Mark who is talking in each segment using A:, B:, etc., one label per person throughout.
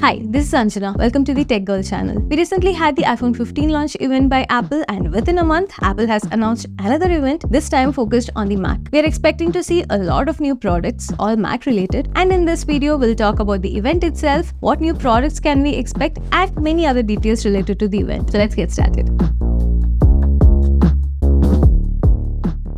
A: Hi, this is Anjana. Welcome to the Tech Girl channel. We recently had the iPhone 15 launch event by Apple, and within a month, Apple has announced another event, this time focused on the Mac. We are expecting to see a lot of new products, all Mac related, and in this video, we'll talk about the event itself, what new products can we expect, and many other details related to the event. So let's get started.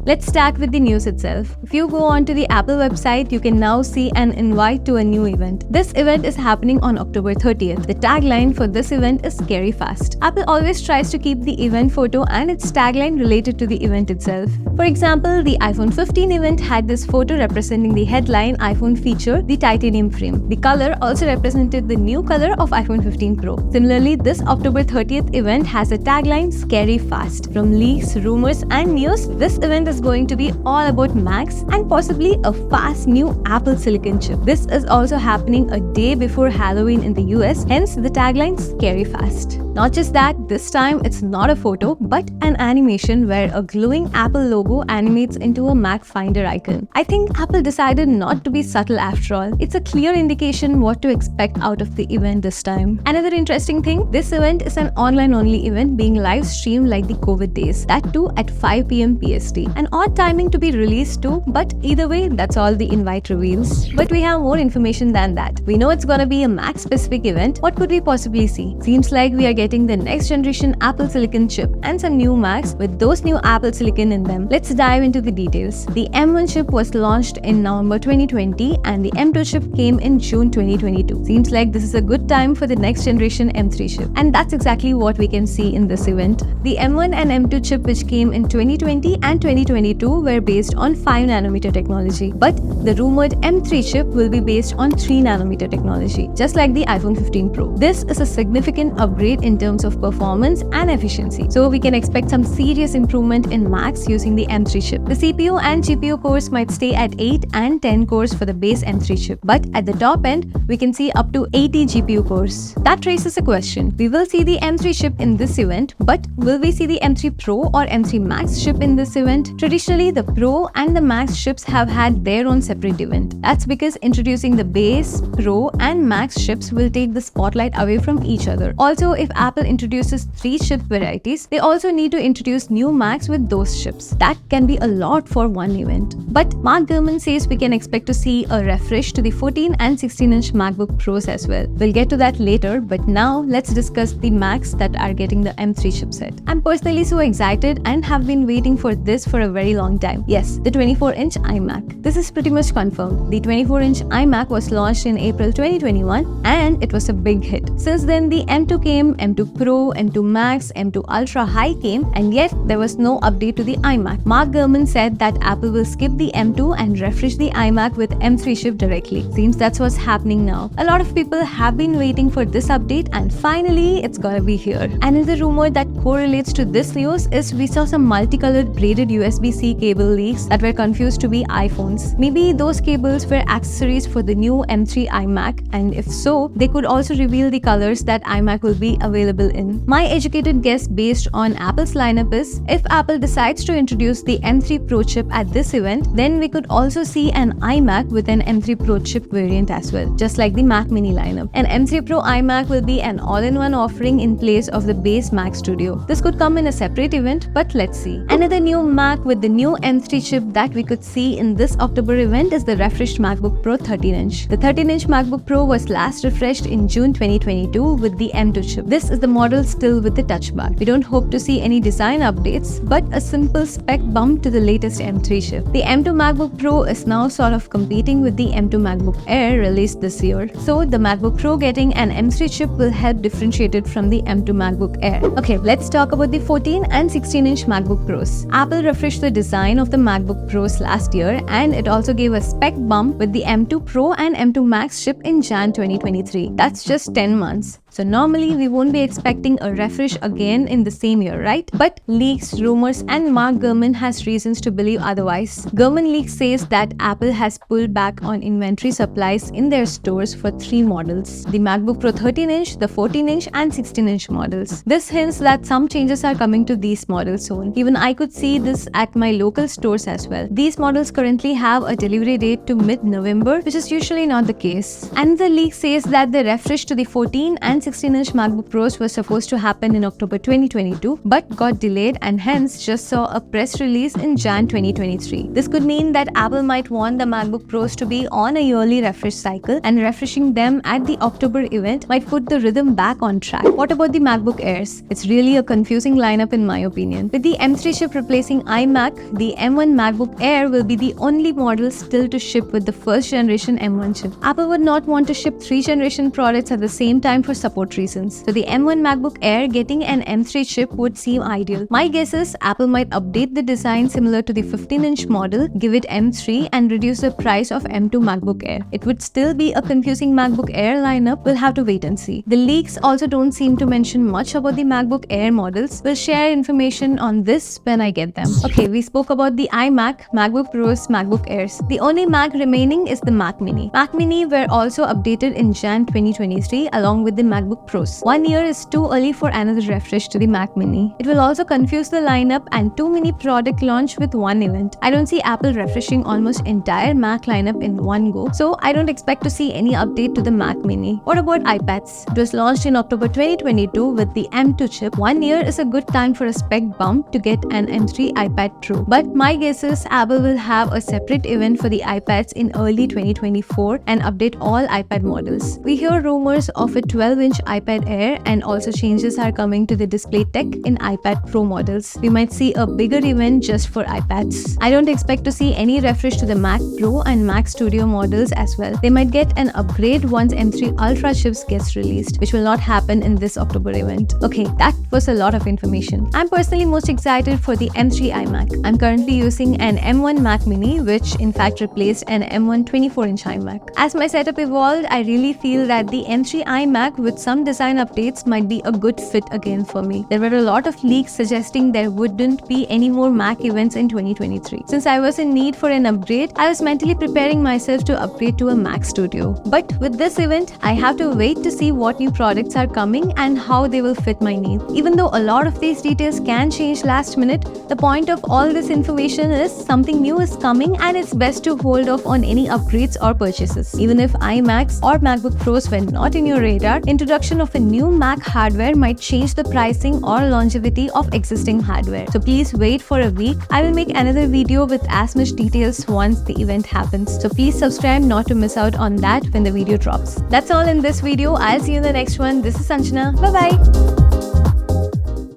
A: Let's start with the news itself. If you go onto the Apple website, you can now see an invite to a new event. This event is happening on October 30th. The tagline for this event is "Scary Fast." Apple always tries to keep the event photo and its tagline related to the event itself. For example, the iPhone 15 event had this photo representing the headline iPhone feature, the titanium frame. The color also represented the new color of iPhone 15 Pro. Similarly, this October 30th event has a tagline "Scary Fast." From leaks, rumors, and news, this event is going to be all about Macs and possibly a fast new Apple silicon chip. This is also happening a day before Halloween in the US, hence the tagline "Scary Fast." Not just that, this time it's not a photo but an animation where a glowing Apple logo animates into a Mac Finder icon. I think Apple decided not to be subtle after all. It's a clear indication what to expect out of the event this time. Another interesting thing, this event is an online only event being live streamed like the COVID days. That too at 5 PM PST. An odd timing to be released too, but either way, that's all the invite reveals. But we have more information than that. We know it's gonna be a Mac specific event. What could we possibly see? Seems like we are getting the next generation Apple silicon chip and some new Macs with those new Apple silicon in them. Let's dive into the details. The M1 chip was launched in November 2020 and the M2 chip came in June 2022. Seems like this is a good time for the next generation M3 chip. And that's exactly what we can see in this event. The M1 and M2 chip which came in 2020 and 2022 were based on 5nm technology, but the rumored M3 chip will be based on 3nm technology, just like the iPhone 15 Pro. This is a significant upgrade in terms of performance and efficiency, so we can expect some serious improvement in Macs using the M3 chip. The CPU and GPU cores might stay at 8 and 10 cores for the base M3 chip, but at the top end, we can see up to 80 GPU cores. That raises a question. We will see the M3 chip in this event, but will we see the M3 Pro or M3 Max chip in this event? Traditionally, the Pro and the Max chips have had their own separate event. That's because introducing the base, Pro, and Max chips will take the spotlight away from each other. Also, if Apple introduces 3 chip varieties, they also need to introduce new Macs with those chips. That can be a lot for one event. But Mark Gurman says we can expect to see a refresh to the 14 and 16-inch MacBook Pros as well. We'll get to that later, but now let's discuss the Macs that are getting the M3 chipset. I'm personally so excited and have been waiting for this for a very long time. Yes, the 24-inch iMac. This is pretty much confirmed. The 24-inch iMac was launched in April 2021 and it was a big hit. Since then, the M2 came, M2 Pro, M2 Max, M2 Ultra High came, and yet there was no update to the iMac. Mark Gurman said that Apple will skip the M2 and refresh the iMac with M3 chip directly. Seems that's what's happening now. A lot of people have been waiting for this update and finally it's gonna be here. Another rumor that correlates to this news is we saw some multicolored braided USB-C cable leaks that were confused to be iPhones. Maybe those cables were accessories for the new M3 iMac, and if so, they could also reveal the colors that iMac will be available in. My educated guess based on Apple's lineup is, if Apple decides to introduce the M3 Pro chip at this event, then we could also see an iMac with an M3 Pro chip variant as well, just like the Mac Mini lineup. An M3 Pro iMac will be an all-in-one offering in place of the base Mac Studio. This could come in a separate event, but let's see. Another new Mac with the new M3 chip that we could see in this October event is the refreshed MacBook Pro 13-inch. The 13-inch MacBook Pro was last refreshed in June 2022 with the M2 chip. This is the model still with the touch bar. We don't hope to see any design updates, but a simple spec bump to the latest M3 chip. The M2 MacBook Pro is now sort of competing with the M2 MacBook Air released this year. So the MacBook Pro getting an M3 chip will help differentiate it from the M2 MacBook Air. Okay, let's talk about the 14 and 16-inch MacBook Pros. Apple refreshed the design of the MacBook Pros last year and it also gave a spec bump with the M2 Pro and M2 Max chip in Jan 2023. That's just 10 months. So normally we won't be expecting a refresh again in the same year, right? But leaks, rumors and Mark Gurman has reasons to believe otherwise. Gurman leak says that Apple has pulled back on inventory supplies in their stores for 3 models: the MacBook Pro 13-inch, the 14-inch and 16-inch models. This hints that some changes are coming to these models soon. Even I could see this at my local stores as well. These models currently have a delivery date to mid-November, which is usually not the case. And the leak says that the refresh to the 14 and 16-inch MacBook Pros was supposed to happen in October 2022, but got delayed and hence just saw a press release in Jan 2023. This could mean that Apple might want the MacBook Pros to be on a yearly refresh cycle, and refreshing them at the October event might put the rhythm back on track. What about the MacBook Airs? It's really a confusing lineup in my opinion. With the M3 chip replacing iMac, the M1 MacBook Air will be the only model still to ship with the first generation M1 chip. Apple would not want to ship 3 generation products at the same time for support reasons. So the M1 MacBook Air getting an M3 chip would seem ideal. My guess is Apple might update the design similar to the 15-inch model, give it M3 and reduce the price of M2 MacBook Air. It would still be a confusing MacBook Air lineup. We'll have to wait and see. The leaks also don't seem to mention much about the MacBook Air models. We'll share information on this when I get them. Okay, we spoke about the iMac, MacBook Pros, MacBook Airs. The only Mac remaining is the Mac Mini. Mac Mini were also updated in Jan 2023 along with the MacBook Pros. 1 year is too early for another refresh to the Mac Mini. It will also confuse the lineup and too many product launch with one event. I don't see Apple refreshing almost entire Mac lineup in one go, so I don't expect to see any update to the Mac Mini. What about iPads? It was launched in October 2022 with the M2 chip. 1 year is a good time for a spec bump to get an M3 iPad Pro. But my guess is Apple will have a separate event for the iPads in early 2024 and update all iPad models. We hear rumors of a 12-inch iPad Air, and also changes are coming to the display tech in iPad Pro models. We might see a bigger event just for iPads. I don't expect to see any refresh to the Mac Pro and Mac Studio models as well. They might get an upgrade once M3 Ultra chips gets released, which will not happen in this October event. Okay, that was a lot of information. I'm personally most excited for the M3 iMac. I'm currently using an M1 Mac Mini, which in fact replaced an M1 24-inch iMac. As my setup evolved, I really feel that the M3 iMac with some design updates might be a good fit again for me. There were a lot of leaks suggesting there wouldn't be any more Mac events in 2023. Since I was in need for an upgrade, I was mentally preparing myself to upgrade to a Mac Studio. But with this event, I have to wait to see what new products are coming and how they will fit my needs. Even though a lot of these details can change last minute, the point of all this information is something new is coming and it's best to hold off on any upgrades or purchases. Even if iMacs or MacBook Pros were not in your radar, introduction of a new Mac hardware might change the pricing or longevity of existing hardware. So please wait for a week. I will make another video with as much details once the event happens. So please subscribe not to miss out on that when the video drops. That's all in this video. I'll see you in the next one. This is Anjana. Bye bye.